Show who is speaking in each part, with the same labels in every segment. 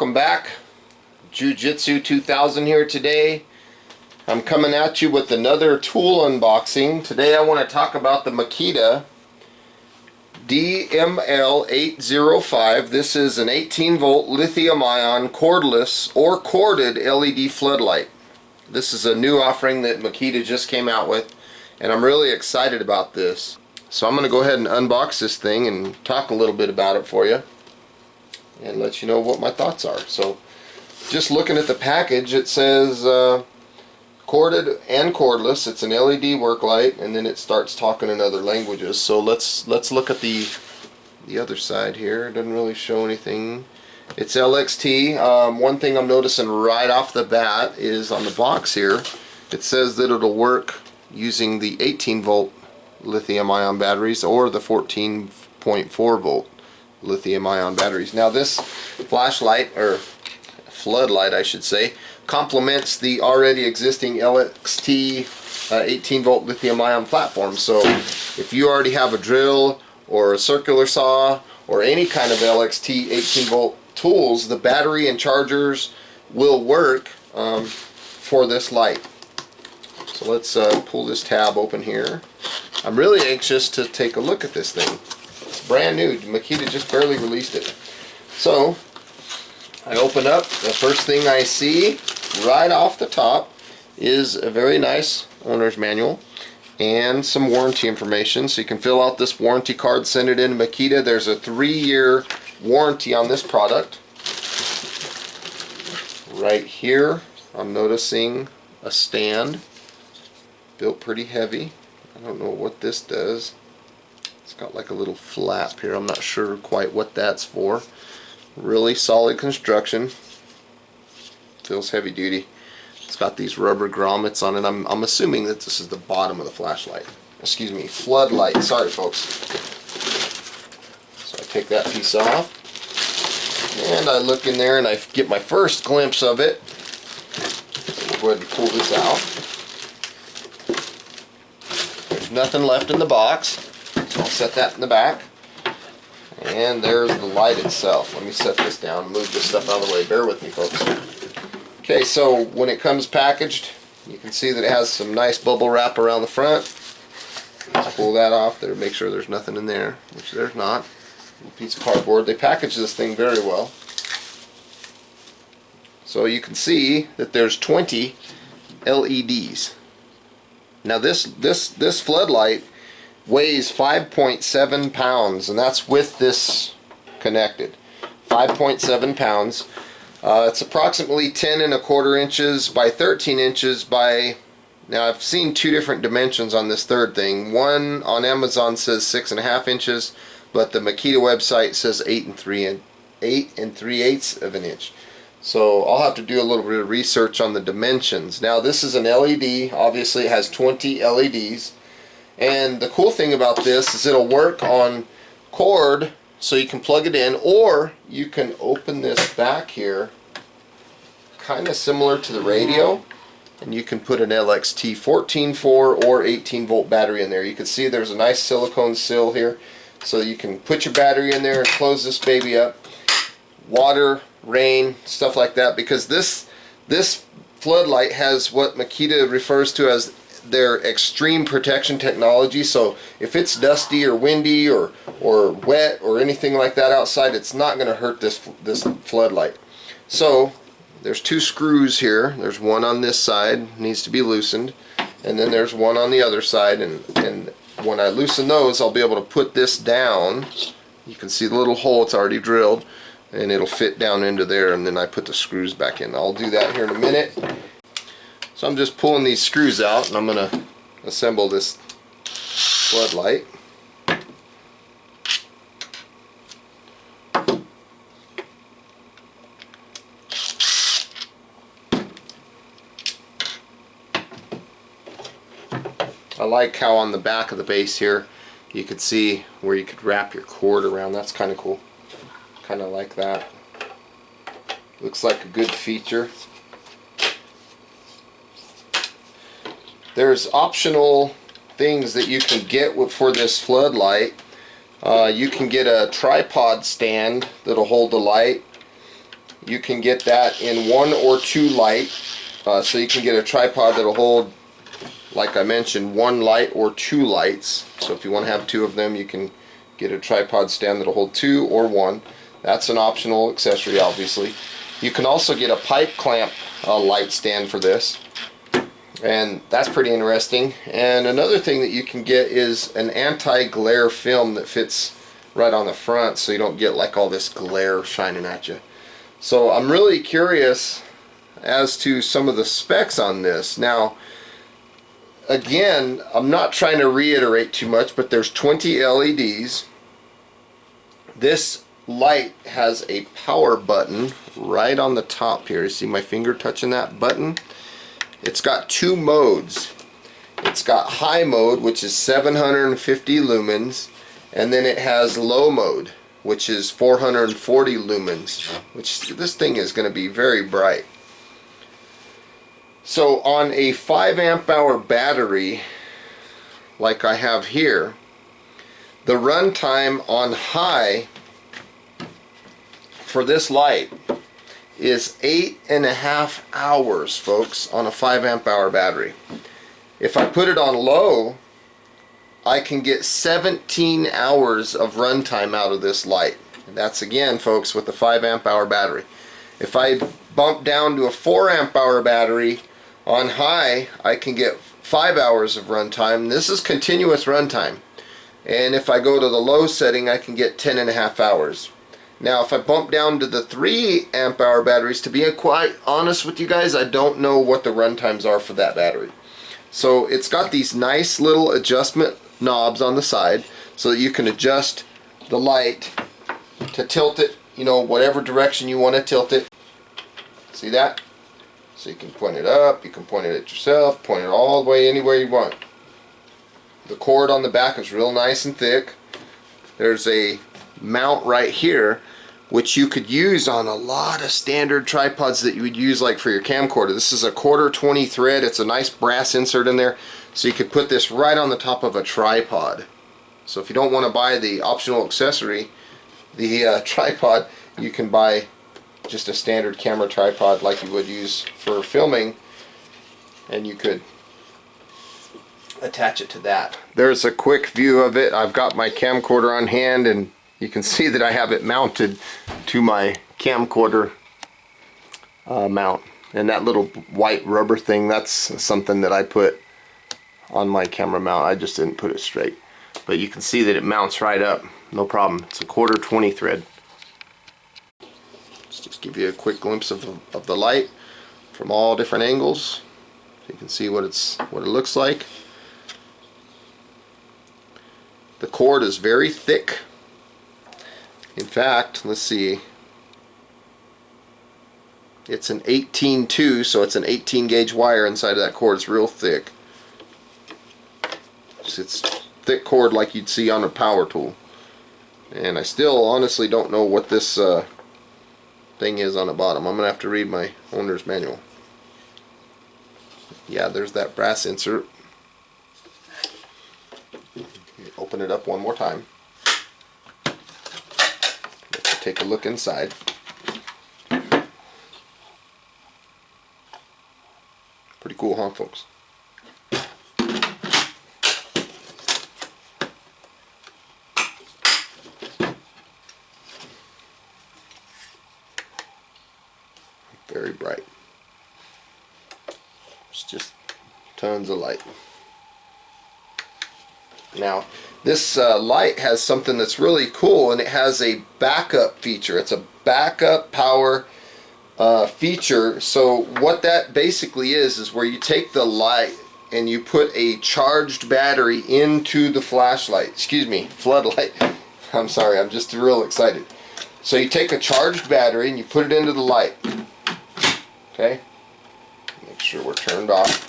Speaker 1: welcome back. Jiu-Jitsu 2000 here today. I'm coming at you with another tool unboxing. Today I want to talk about the Makita DML805. This is an 18 volt lithium-ion cordless or corded LED floodlight. This is a new offering that Makita just came out with, and I'm really excited about this. So I'm going to go ahead and unbox this thing and talk a little bit about it for you and let you know what my thoughts are. So just looking at the package, it says corded and cordless. It's an LED work light, and then it starts talking in other languages. So let's look at the other side here. It doesn't really show anything. It's LXT. One thing I'm noticing right off the bat is on the box here, it says that it'll work using the 18 volt lithium-ion batteries or the 14.4 volt lithium-ion batteries. Now this flashlight, or floodlight I should say, complements the already existing LXT 18 volt lithium-ion platform. So if you already have a drill or a circular saw or any kind of LXT 18 volt tools, the battery and chargers will work for this light. So let's pull this tab open here. I'm really anxious to take a look at this thing. It's brand new. Makita just barely released it. So I open up. The first thing I see right off the top is a very nice owner's manual and some warranty information. So you can fill out this warranty card, send it in to Makita. There's a 3-year warranty on this product. Right here I'm noticing a stand, built pretty heavy. I don't know what this does. It's got like a little flap here. I'm not sure quite what that's for. Really solid construction. Feels heavy duty. It's got these rubber grommets on it. I'm assuming that this is the bottom of the flashlight. Excuse me, floodlight. Sorry folks. So I take that piece off and I look in there and I get my first glimpse of it. So we'll go ahead and pull this out. There's nothing left in the box, so I'll set that in the back. And there's the light itself. Let me set this down and move this stuff out of the way. Bear with me, folks. Okay, so when it comes packaged, you can see that it has some nice bubble wrap around the front. Let's pull that off there, make sure there's nothing in there, which there's not. A piece of cardboard. They package this thing very well. So you can see that there's 20 LEDs. Now this floodlight weighs 5.7 pounds, and that's with this connected. 5.7 pounds. It's approximately 10 1/4 inches by 13 inches by, now I've seen two different dimensions on this third thing. One on Amazon says 6.5 inches, but the Makita website says 8 3/8 of an inch. So I'll have to do a little bit of research on the dimensions. Now this is an LED. Obviously it has 20 LEDs. And the cool thing about this is it'll work on cord, so you can plug it in, or you can open this back here, kind of similar to the radio, and you can put an LXT 14.4 or 18 volt battery in there. You can see there's a nice silicone sill here, so you can put your battery in there and close this baby up. Water, rain, stuff like that, because this floodlight has what Makita refers to as their extreme protection technology. So if it's dusty or windy or wet or anything like that outside, it's not going to hurt this floodlight. So there's two screws here. There's one on this side, needs to be loosened, and then there's one on the other side, and when I loosen those, I'll be able to put this down. You can see the little hole, it's already drilled, and it'll fit down into there, and then I put the screws back in. I'll do that here in a minute. So I'm just pulling these screws out, and I'm going to assemble this floodlight. I like how on the back of the base here you could see where you could wrap your cord around. That's kind of cool. Kind of like that. Looks like a good feature. There's optional things that you can get for this floodlight. You can get a tripod stand that'll hold the light. you can get that in 1 or 2 light. So you can get a tripod that'll hold, like I mentioned, 1 light or 2 lights. So if you want to have 2 of them, you can get a tripod stand that'll hold 2 or 1. That's an optional accessory, obviously. You can also get a pipe clamp light stand for this, and that's pretty interesting. And another thing that you can get is an anti-glare film that fits right on the front, so you don't get like all this glare shining at you. So I'm really curious as to some of the specs on this. Now, again, I'm not trying to reiterate too much, but there's 20 LEDs. This light has a power button right on the top here. You see my finger touching that button? It's got 2 modes. It's got high mode, which is 750 lumens, and then it has low mode, which is 440 lumens, which this thing is going to be very bright. So on a 5 amp hour battery like I have here, the runtime on high for this light is 8.5 hours, folks, on a 5 amp hour battery. If I put it on low, I can get 17 hours of runtime out of this light. And that's, again, folks, with a 5 amp hour battery. If I bump down to a 4 amp hour battery on high, I can get 5 hours of runtime. This is continuous runtime. And if I go to the low setting, I can get 10.5 hours. Now, if I bump down to the 3 amp hour batteries, to be quite honest with you guys, I don't know what the runtimes are for that battery. So it's got these nice little adjustment knobs on the side so that you can adjust the light to tilt it, you know, whatever direction you want to tilt it. See that? So you can point it up, you can point it at yourself, point it all the way anywhere you want. The cord on the back is real nice and thick. There's a mount right here which you could use on a lot of standard tripods that you would use like for your camcorder. This is a 1/4 20 thread. It's a nice brass insert in there, so you could put this right on the top of a tripod. So if you don't want to buy the optional accessory, the tripod, you can buy just a standard camera tripod like you would use for filming, and you could attach it to that. There's a quick view of it. I've got my camcorder on hand, and you can see that I have it mounted to my camcorder mount. And that little white rubber thing, that's something that I put on my camera mount. I just didn't put it straight. But you can see that it mounts right up, no problem. It's a 1/4 20 thread. Let's just give you a quick glimpse of the light from all different angles. So you can see what it looks like. The cord is very thick. In fact, let's see, it's an 18-2, so it's an 18 gauge wire inside of that cord. It's real thick. It's thick cord like you'd see on a power tool. And I still honestly don't know what this thing is on the bottom. I'm going to have to read my owner's manual. Yeah, there's that brass insert. Open it up one more time. Let's take a look inside. Pretty cool, huh, folks? Very bright. It's just tons of light. Now, this light has something that's really cool, and it has a backup feature. It's a backup power feature. So what that basically is where you take the light and you put a charged battery into the floodlight. I'm sorry, I'm just real excited. So you take a charged battery and you put it into the light. Okay? Make sure we're turned off.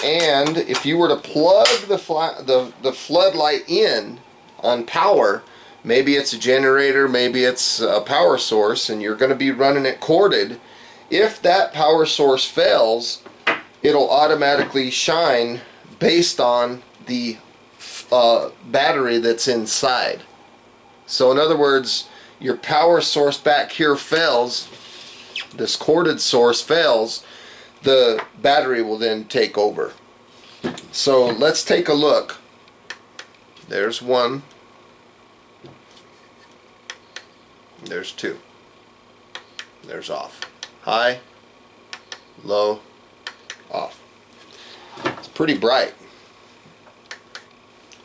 Speaker 1: And if you were to plug the floodlight in on power, maybe it's a generator, maybe it's a power source, and you're going to be running it corded, if that power source fails, it'll automatically shine based on the battery that's inside. So in other words, your power source back here fails, this corded source fails, the battery will then take over. So let's take a look. There's one. There's two. There's off. High, low, off. It's pretty bright.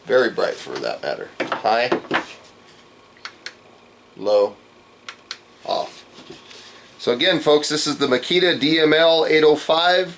Speaker 1: Very bright for that matter. High, low, off. So again, folks, this is the Makita DML805.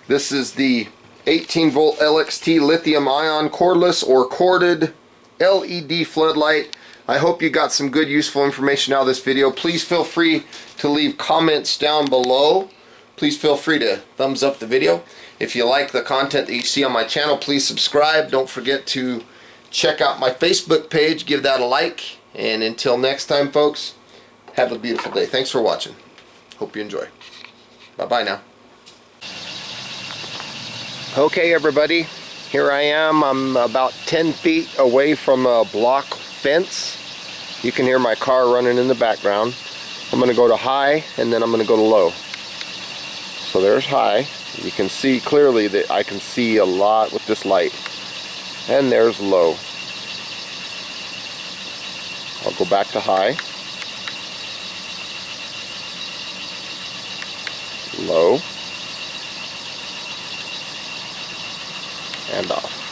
Speaker 1: This is the 18 volt LXT lithium-ion cordless or corded LED floodlight. I hope you got some good useful information out of this video. Please feel free to leave comments down below. Please feel free to thumbs up the video. If you like the content that you see on my channel, please subscribe. Don't forget to check out my Facebook page. Give that a like. And until next time, folks, have a beautiful day. Thanks for watching. Hope you enjoy. Bye-bye now. Okay, everybody. Here I am. I'm about 10 feet away from a block fence. You can hear my car running in the background. I'm going to go to high and then I'm going to go to low. So there's high. You can see clearly that I can see a lot with this light. And there's low. I'll go back to high. Low. And off.